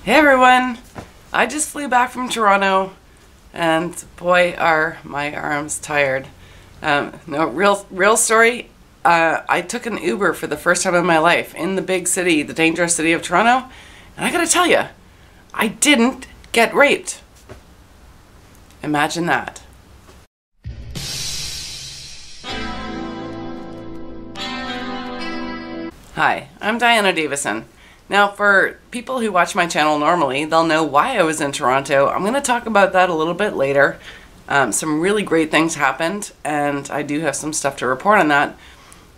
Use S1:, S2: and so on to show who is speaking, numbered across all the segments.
S1: Hey everyone! I just flew back from Toronto and boy are my arms tired. No, real story. I took an Uber for the first time in my life in the big city, the dangerous city of Toronto, and I gotta tell you, I didn't get raped. Imagine that. Hi, I'm Diana Davison. Now, for people who watch my channel normally, they'll know why I was in Toronto. I'm going to talk about that a little bit later. Some really great things happened, and I do have some stuff to report on that.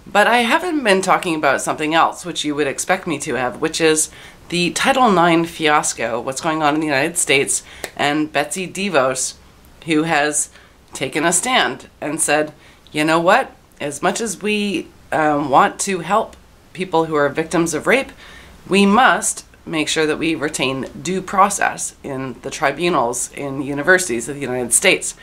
S1: But I haven't been talking about something else, which you would expect me to have, which is the Title IX fiasco, what's going on in the United States, and Betsy DeVos, who has taken a stand and said, you know what, as much as we want to help people who are victims of rape, we must make sure that we retain due process in the tribunals in universities of the United States.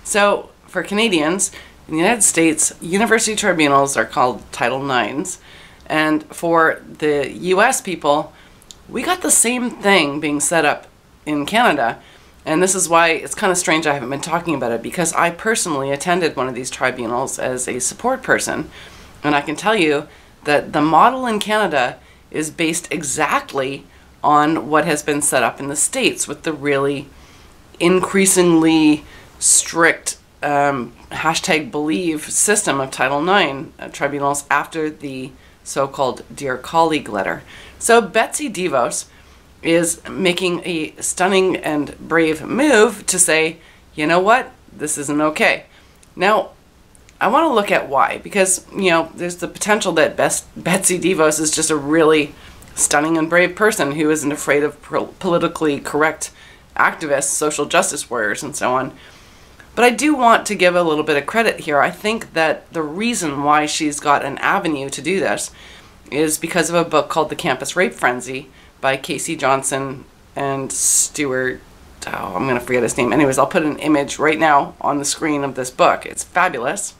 S1: So for Canadians, in the United States, university tribunals are called Title IXs. And for the US people, we got the same thing being set up in Canada. And this is why it's kind of strange I haven't been talking about it, because I personally attended one of these tribunals as a support person. And I can tell you that the model in Canada is based exactly on what has been set up in the States with the really increasingly strict #believe system of Title IX tribunals after the so-called Dear Colleague letter. So Betsy DeVos is making a stunning and brave move to say, you know what, this isn't okay. Now, I want to look at why, because, you know, there's the potential that Betsy DeVos is just a really stunning and brave person who isn't afraid of politically correct activists, social justice warriors, and so on. But I do want to give a little bit of credit here. I think that the reason why she's got an avenue to do this is because of a book called The Campus Rape Frenzy by Casey Johnson and Stuart, oh, I'm going to forget his name. Anyways, I'll put an image right now on the screen of this book. It's fabulous.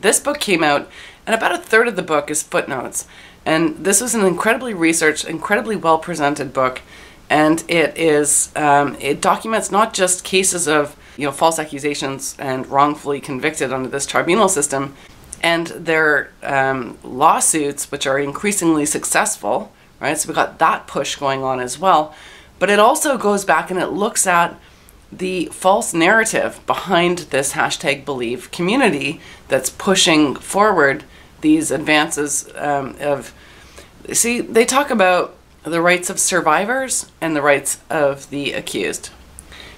S1: This book came out, and about a third of the book is footnotes. And this was an incredibly researched, incredibly well-presented book. And it is, it documents not just cases of, you know, false accusations and wrongfully convicted under this tribunal system, and their lawsuits, which are increasingly successful, right? So we've got that push going on as well. But it also goes back and it looks at the false narrative behind this #believe community that's pushing forward these advances see, they talk about the rights of survivors and the rights of the accused.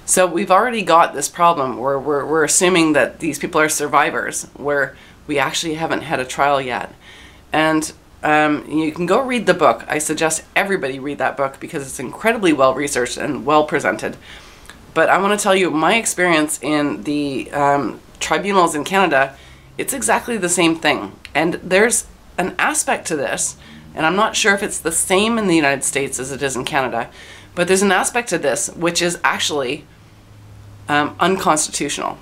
S1: So we've already got this problem where we're assuming that these people are survivors, where we actually haven't had a trial yet. And you can go read the book. I suggest everybody read that book because it's incredibly well researched and well presented. But I want to tell you my experience in the tribunals in Canada. It's exactly the same thing. And there's an aspect to this, and I'm not sure if it's the same in the United States as it is in Canada, but there's an aspect to this which is actually unconstitutional.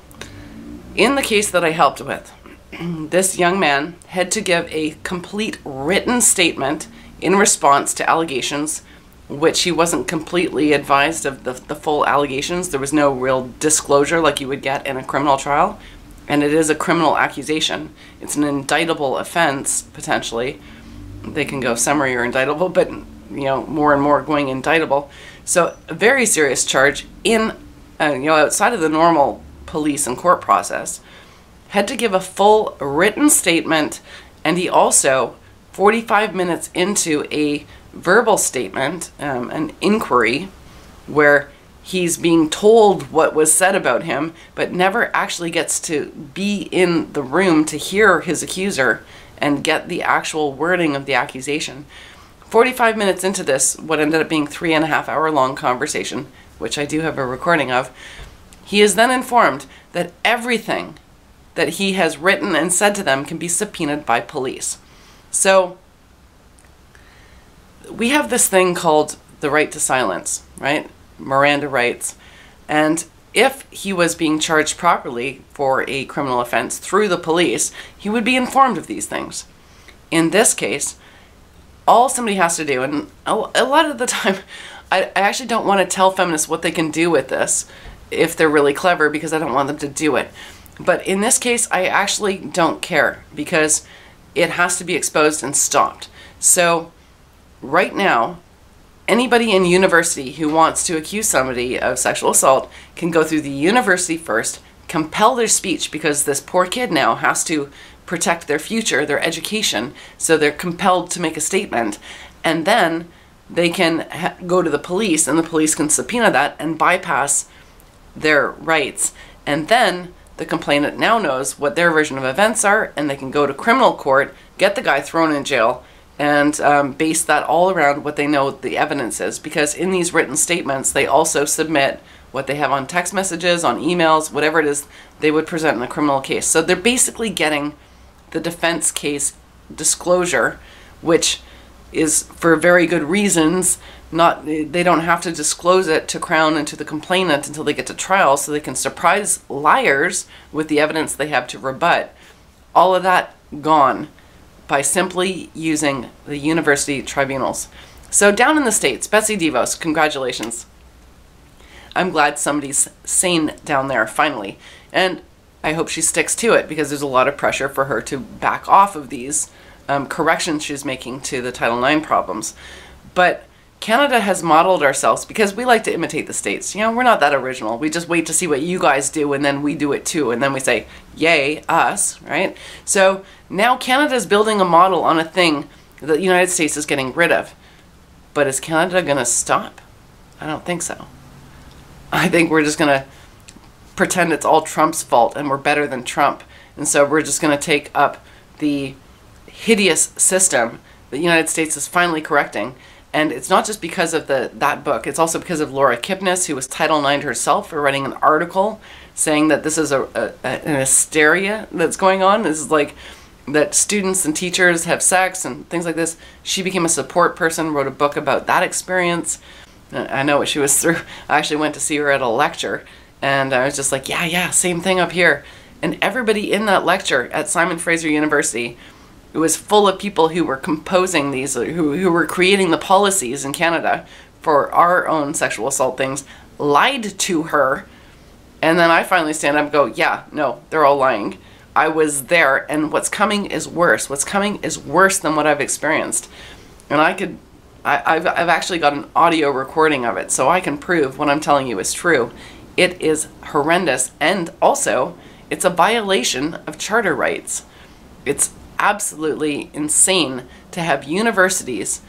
S1: In the case that I helped with, this young man had to give a complete written statement in response to allegations which he wasn't completely advised of the full allegations. There was no real disclosure like you would get in a criminal trial. And it is a criminal accusation. It's an indictable offense, potentially. They can go summary or indictable, but, you know, more and more going indictable. So a very serious charge in, you know, outside of the normal police and court process. Had to give a full written statement, and he also, 45 minutes into a verbal statement, an inquiry, where he's being told what was said about him, but never actually gets to be in the room to hear his accuser and get the actual wording of the accusation. 45 minutes into this, what ended up being 3.5 hour long conversation, which I do have a recording of, he is then informed that everything that he has written and said to them can be subpoenaed by police. So we have this thing called the right to silence, right? Miranda rights. And if he was being charged properly for a criminal offense through the police, he would be informed of these things. In this case, all somebody has to do, and a lot of the time I actually don't want to tell feminists what they can do with this if they're really clever, because I don't want them to do it. But in this case, I actually don't care, because it has to be exposed and stopped. So right now, anybody in university who wants to accuse somebody of sexual assault can go through the university first, compel their speech, because this poor kid now has to protect their future, their education, so they're compelled to make a statement, and then they can go to the police, and the police can subpoena that and bypass their rights. And then the complainant now knows what their version of events are, and they can go to criminal court, get the guy thrown in jail, and base that all around what they know the evidence is. Because in these written statements, they also submit what they have on text messages, on emails, whatever it is they would present in a criminal case. So they're basically getting the defense case disclosure, which is for very good reasons. They don't have to disclose it to Crown and to the complainant until they get to trial, so they can surprise liars with the evidence they have to rebut. All of that gone by simply using the university tribunals. So down in the States, Betsy DeVos, congratulations. I'm glad somebody's sane down there finally, and I hope she sticks to it, because there's a lot of pressure for her to back off of these corrections she's making to the Title IX problems. But Canada has modeled ourselves, because we like to imitate the States. You know, we're not that original. We just wait to see what you guys do, and then we do it too, and then we say, yay, us, right? So now Canada's building a model on a thing that the United States is getting rid of. But is Canada going to stop? I don't think so. I think we're just going to pretend it's all Trump's fault and we're better than Trump. And so we're just going to take up the hideous system that the United States is finally correcting. And it's not just because of that book. It's also because of Laura Kipnis, who was Title IX herself, for writing an article saying that this is an hysteria that's going on. This is like that students and teachers have sex and things like this. She became a support person, wrote a book about that experience. I know what she was through. I actually went to see her at a lecture, and I was just like, yeah, same thing up here. And everybody in that lecture at Simon Fraser University, it was full of people who were composing these, who were creating the policies in Canada for our own sexual assault things, lied to her. And then I finally stand up and go, yeah, no, they're all lying. I was there, and what's coming is worse. What's coming is worse than what I've experienced. And I've actually got an audio recording of it, so I can prove what I'm telling you is true. It is horrendous, and also it's a violation of charter rights. It's absolutely insane to have universities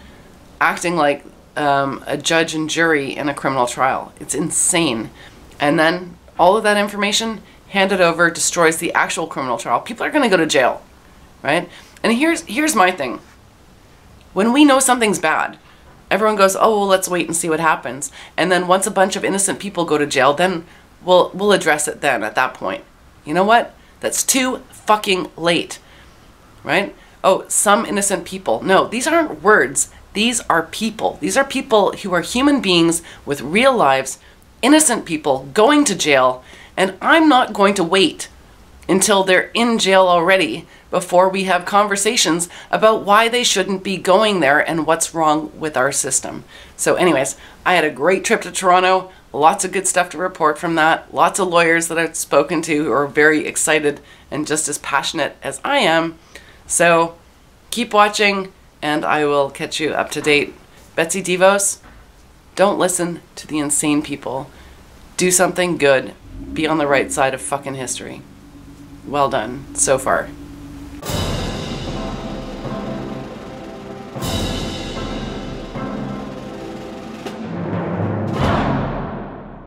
S1: acting like a judge and jury in a criminal trial. It's insane. And then all of that information handed over destroys the actual criminal trial. People are going to go to jail, right? And here's my thing. When we know something's bad, everyone goes, oh, well, let's wait and see what happens. And then once a bunch of innocent people go to jail, then we'll address it then at that point. You know what? That's too fucking late, right? Oh, some innocent people. No, these aren't words. These are people. These are people who are human beings with real lives, innocent people going to jail, and I'm not going to wait until they're in jail already before we have conversations about why they shouldn't be going there and what's wrong with our system. So anyways, I had a great trip to Toronto, lots of good stuff to report from that, lots of lawyers that I've spoken to who are very excited and just as passionate as I am. So keep watching, and I will catch you up to date. Betsy DeVos, don't listen to the insane people. Do something good. Be on the right side of fucking history. Well done so far.